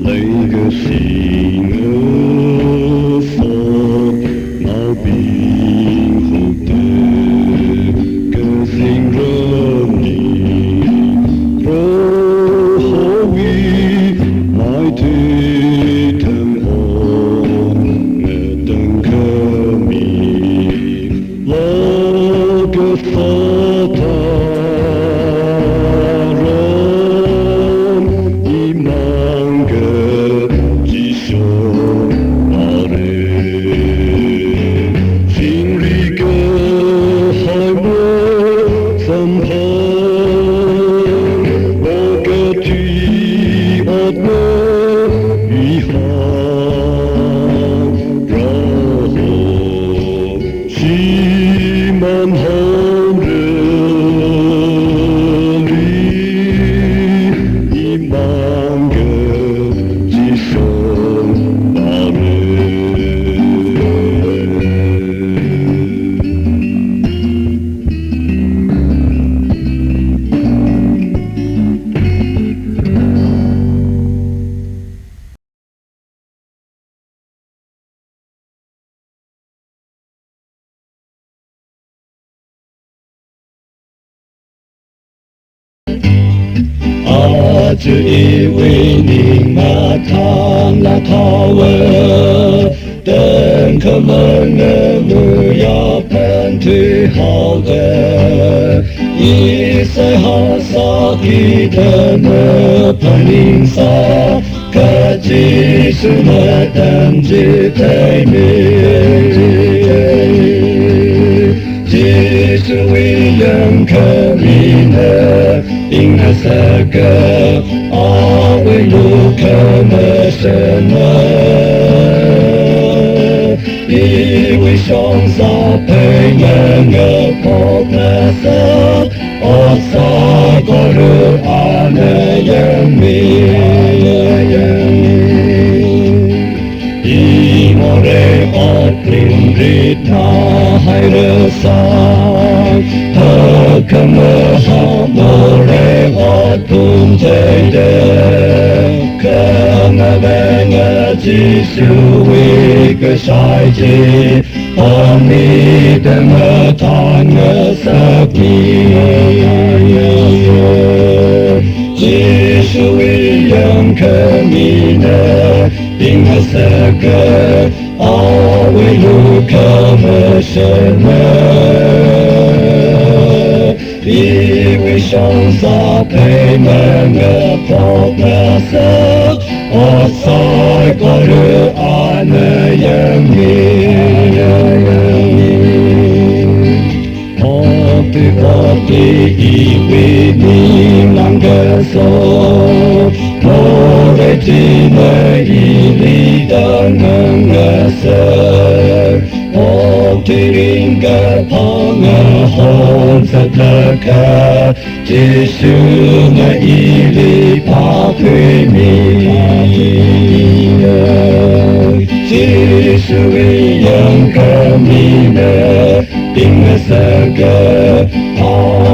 lấy cái xin ở phật nào bình hồ tư cái xin rơm đi rô hô vi mai thi thầm hồn nghe từng khơ mi lo cái phật只以为你马堂那讨问，等客们的不要喷退好的，一塞哈萨基的么喷林萨，可即是么等之太美，即是为人可米呢。因那三个阿维路可么什么？因为上沙配那个破那沙，阿萨个路阿那样米，因我嘞阿林里他还了沙。可么好么嘞我同在的，可那个我只是为个赛季，把你的我谈个色皮，只是为人可你的，并个色个，啊为路可么什么？因为上沙配那个破那色，我赛个路阿那样米，我对以为你啷个说，我来听那一里的那个色。我对另个朋友红色的歌，只是那一里怕对你，只是为人可你的，并了三个，怕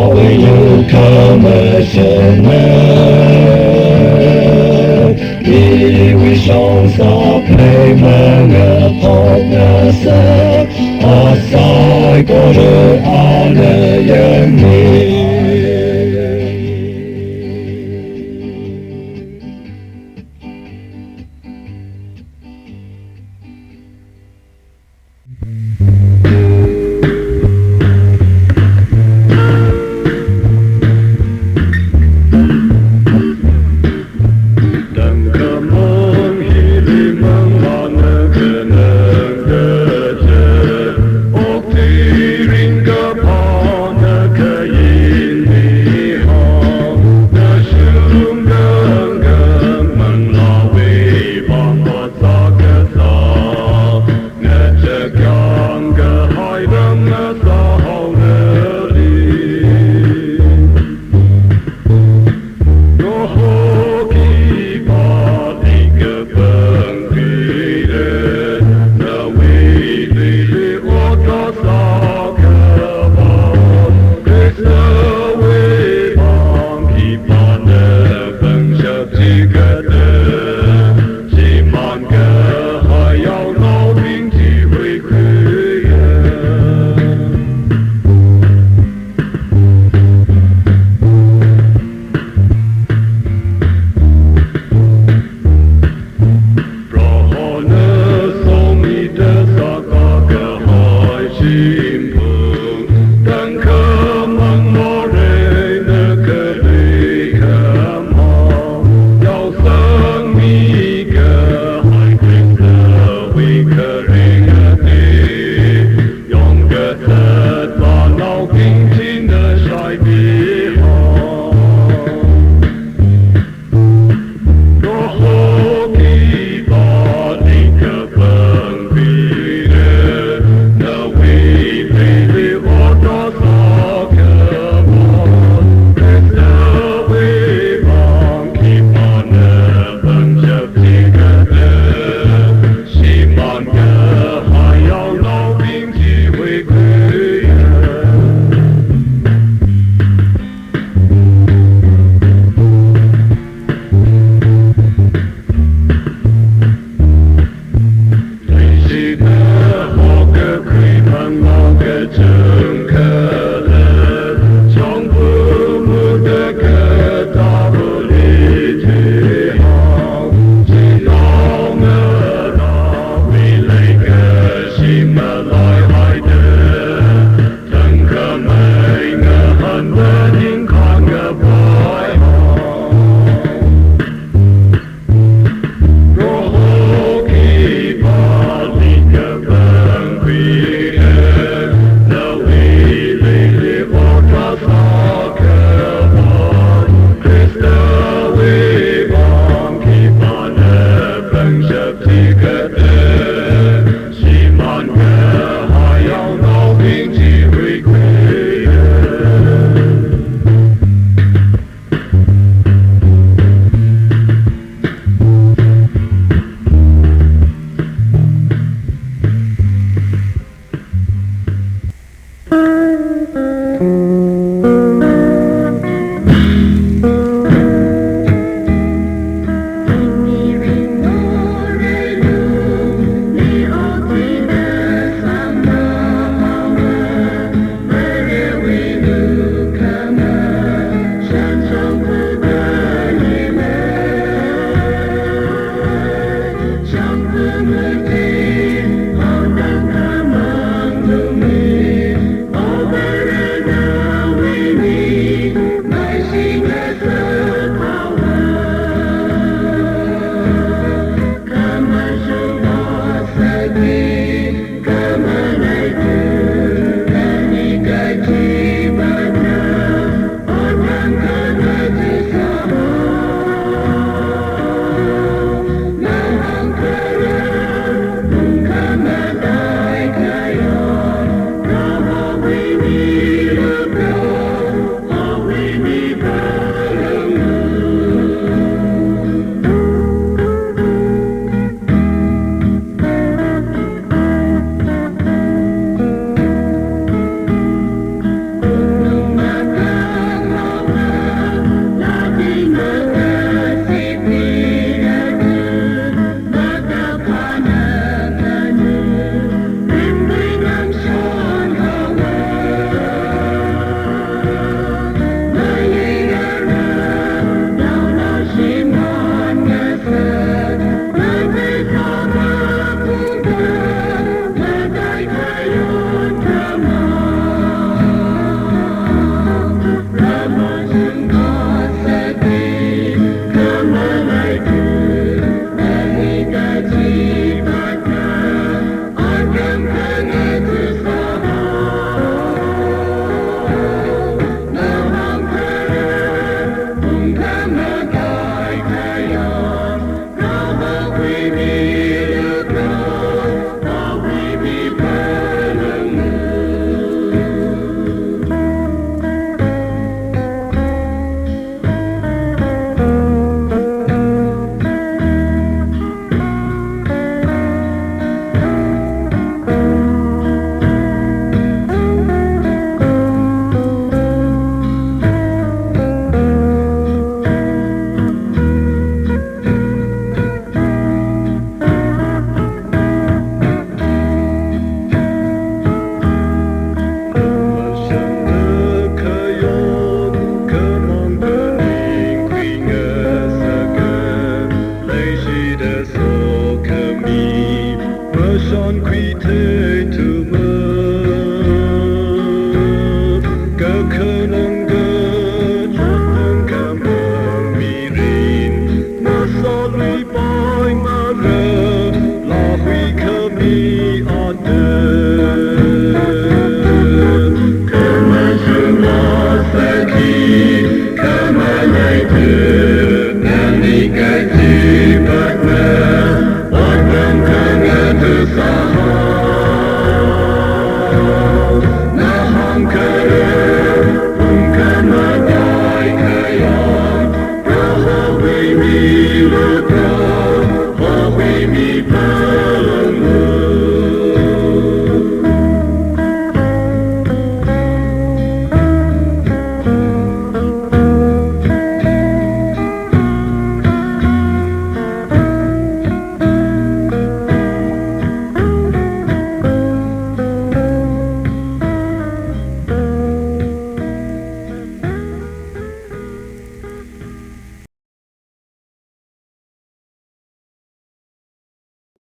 为有可么什么？因为上沙配那个破那色。阿塞个路阿那样米。可以。thế